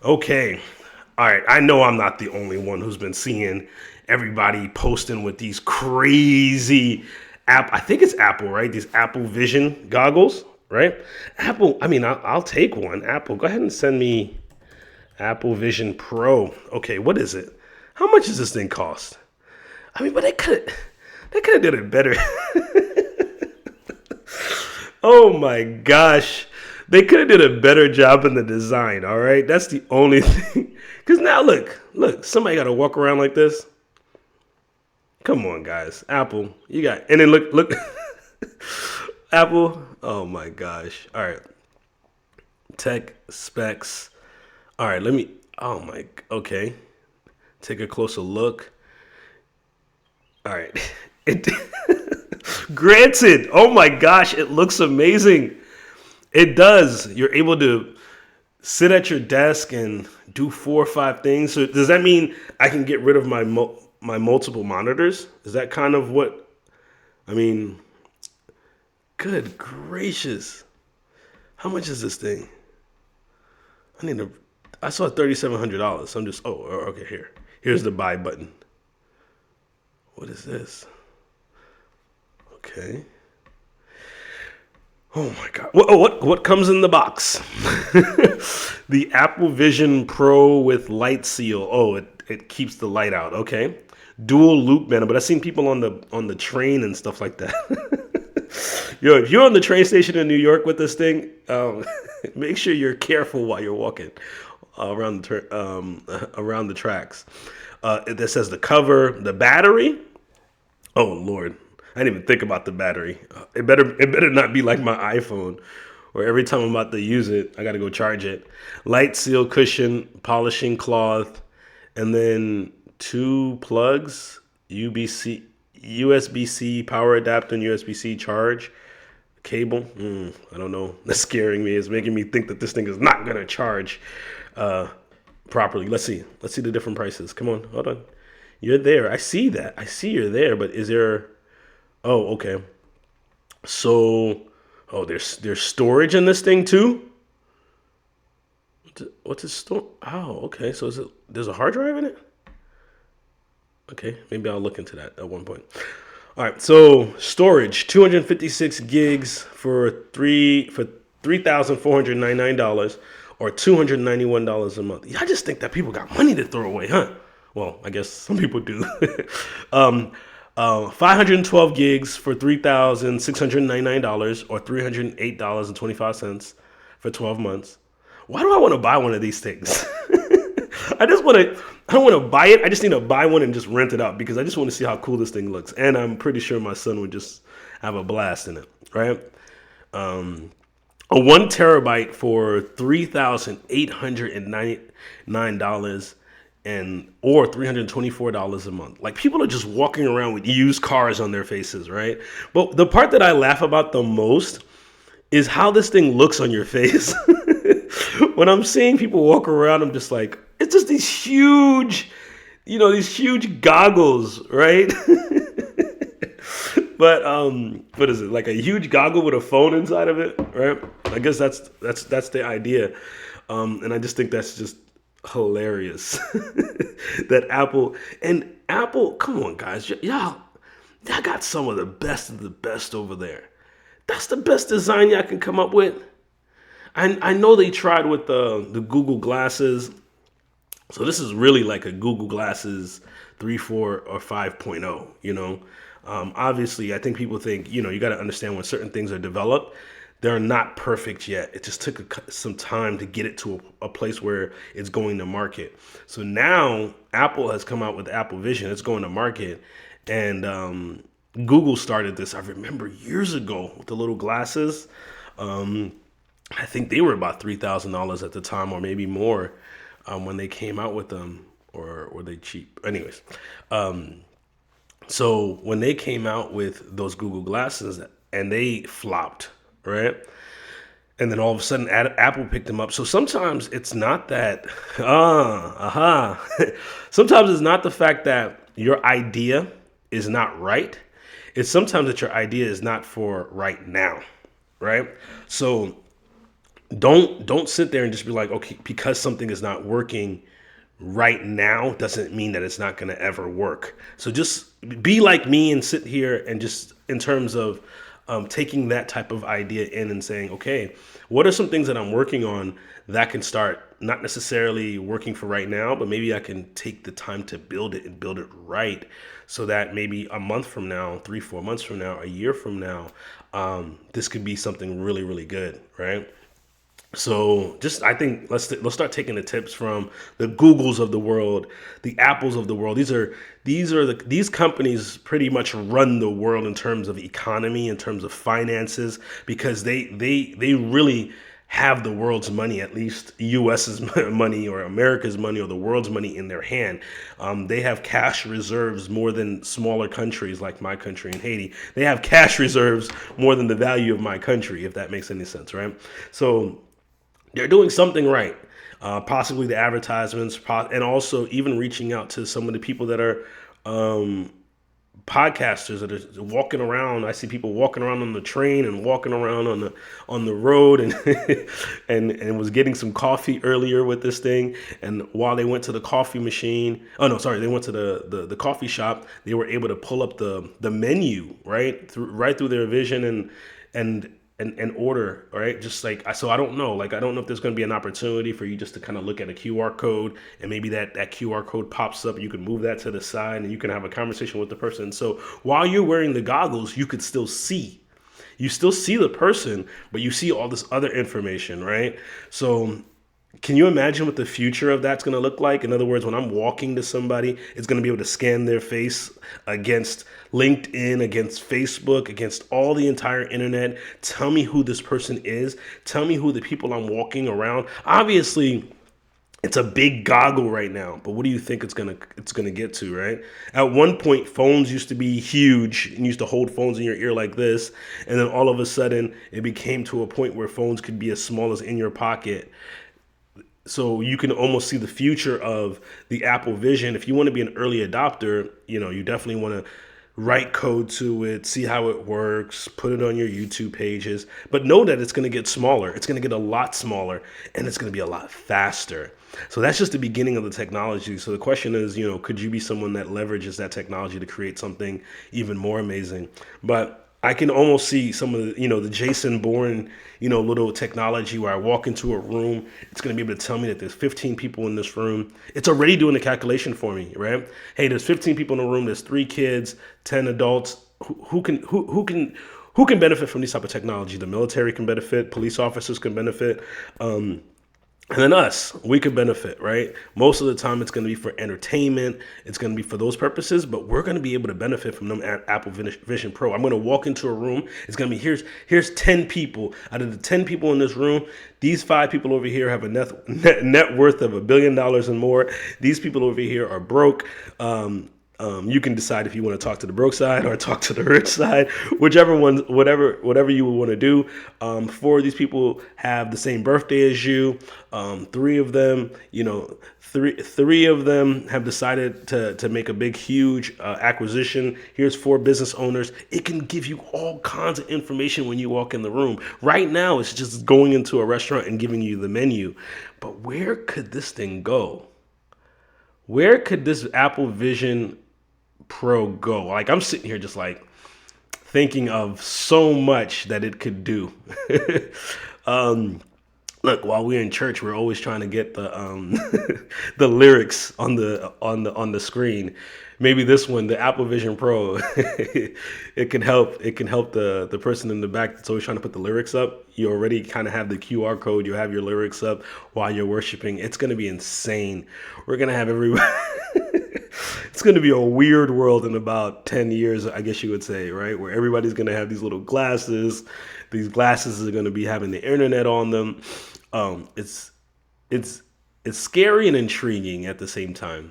Okay. All right. I know I'm not the only one who's been seeing everybody posting with these crazy I think it's Apple, right? These Apple Vision goggles, right? Apple, I mean, I'll take one. Apple, go ahead and send me Apple Vision Pro. Okay, what is it? How much does this thing cost? I mean, but they could have did it better. Oh my gosh. They could have did a better job in the design, all right? That's the only thing. Cuz now look, somebody got to walk around like this. Come on, guys. Apple, you got. And then look Apple. Oh my gosh. All right. Tech specs. All right, let me Oh my okay. Take a closer look. All right. It granted. Oh my gosh, it looks amazing. It does. You're able to sit at your desk and do 4 or 5 things. So does that mean I can get rid of my multiple monitors? Is that kind of what I mean? Good gracious! How much is this thing? I need to. I saw $3,700. So I'm just. Okay. Here's the buy button. What is this? Okay. Oh my God! What comes in the box? The Apple Vision Pro with light seal. Oh, it keeps the light out. Okay. Dual loop band, but I've seen people on the train and stuff like that. Yo, if you're on the train station in New York with this thing, make sure you're careful while you're walking around the tracks. That says the cover, the battery. Oh Lord, I didn't even think about the battery. It better not be like my iPhone, where every time I'm about to use it, I got to go charge it. Light seal cushion, polishing cloth, and then two plugs, UBC, USB-C power adapter and USB-C charge cable. I don't know. That's scaring me. It's making me think that this thing is not gonna charge uh, properly. Let's see. Let's see the different prices. Come on, hold on. You're there. I see that. I see you're there. But is there? Oh, okay. So, oh, there's storage in this thing too. What's it store? Oh, okay. So is it? There's a hard drive in it. Okay, maybe I'll look into that at one point. All right, so storage, 256 gigs for $3,499 or $291 a month. Yeah, I just think that people got money to throw away, huh? Well, I guess some people do. 512 gigs for $3,699 or $308.25 for 12 months. Why do I want to buy one of these things? I just want to. I don't want to buy it. I just need to buy one and just rent it out because I just want to see how cool this thing looks. And I'm pretty sure my son would just have a blast in it, right? A 1 terabyte for $3,899 and or $324 a month. Like people are just walking around with used cars on their faces, right? But the part that I laugh about the most is how this thing looks on your face. When I'm seeing people walk around, I'm just like, it's just these huge goggles, right? But what is it? Like a huge goggle with a phone inside of it, right? I guess that's the idea. And I just think that's just hilarious. That Apple, come on guys, y'all got some of the best over there. That's the best design y'all can come up with. I know they tried with the Google glasses. So this is really like a Google Glasses 3, 4, or 5.0, you know. Obviously, I think people think, you got to understand when certain things are developed, they're not perfect yet. It just took some time to get it to a place where it's going to market. So now Apple has come out with Apple Vision. It's going to market. And Google started this, I remember years ago with the little glasses. I think they were about $3,000 at the time or maybe more when they came out with them, or were they cheap? Anyways, so when they came out with those Google glasses and they flopped, right? And then all of a sudden Apple picked them up. So sometimes it's not that, sometimes it's not the fact that your idea is not right. It's sometimes that your idea is not for right now, right? So don't sit there and just be like, okay, because something is not working right now doesn't mean that it's not going to ever work. So just be like me and sit here and just in terms of taking that type of idea in and saying, okay, what are some things that I'm working on that can start not necessarily working for right now, but maybe I can take the time to build it and build it right, so that maybe a month from now, 3, 4 months from now, a year from now, this could be something really, really good, right? So just I think let's start taking the tips from the Googles of the world, the Apples of the world. These companies pretty much run the world in terms of economy, in terms of finances, because they really have the world's money, at least U.S.'s money or America's money or the world's money in their hand. They have cash reserves more than smaller countries like my country in Haiti. They have cash reserves more than the value of my country, if that makes any sense, right? So they're doing something right. Possibly the advertisements, and also even reaching out to some of the people that are podcasters that are walking around. I see people walking around on the train and walking around on the road, and and was getting some coffee earlier with this thing. And while they went to the coffee machine, oh no, sorry, they went to the coffee shop. They were able to pull up the menu right through their vision and and order, right? Just like so I don't know. Like I don't know if there's gonna be an opportunity for you just to kind of look at a QR code, and maybe that QR code pops up, you can move that to the side and you can have a conversation with the person. So while you're wearing the goggles, you could still see. You still see the person, but you see all this other information, right? So can you imagine what the future of that's going to look like? In other words, when I'm walking to somebody, it's going to be able to scan their face against LinkedIn, against Facebook, against all the entire internet. Tell me who this person is. Tell me who the people I'm walking around. Obviously, it's a big goggle right now, but what do you think it's gonna get to, right? At one point, phones used to be huge and used to hold phones in your ear like this, and then all of a sudden, it became to a point where phones could be as small as in your pocket. So you can almost see the future of the Apple Vision. If you want to be an early adopter, you definitely want to write code to it, see how it works, put it on your YouTube pages, but know that it's going to get smaller. It's going to get a lot smaller, and it's going to be a lot faster. So that's just the beginning of the technology. So the question is, could you be someone that leverages that technology to create something even more amazing? But I can almost see some of the Jason Bourne, little technology where I walk into a room, it's going to be able to tell me that there's 15 people in this room. It's already doing the calculation for me, right? Hey, there's 15 people in the room. There's 3 kids, 10 adults. Who can benefit from these type of technology? The military can benefit. Police officers can benefit. And then us, we could benefit, right? Most of the time, it's going to be for entertainment. It's going to be for those purposes, but we're going to be able to benefit from them at Apple Vision Pro. I'm going to walk into a room. It's going to be here's 10 people. Out of the 10 people in this room, these 5 people over here have a net worth of $1 billion and more. These people over here are broke. You can decide if you want to talk to the broke side or talk to the rich side, whichever one, whatever you would want to do. 4 of these people have the same birthday as you. 3 of them, three of them have decided to make a big, huge acquisition. Here's 4 business owners. It can give you all kinds of information when you walk in the room. Right now, it's just going into a restaurant and giving you the menu. But where could this thing go? Where could this Apple Vision Pro go? Like I'm sitting here just like thinking of so much that it could do. um, Look, while we're in church, we're always trying to get the the lyrics on the screen. Maybe this one, the Apple Vision Pro, it can help. It can help the person in the back that's always trying to put the lyrics up. You already kind of have the QR code. You have your lyrics up while you're worshiping. It's going to be insane. We're going to have everybody. It's going to be a weird world in about 10 years, I guess you would say, right? Where everybody's going to have these little glasses. These glasses are going to be having the internet on them. It's it's scary and intriguing at the same time.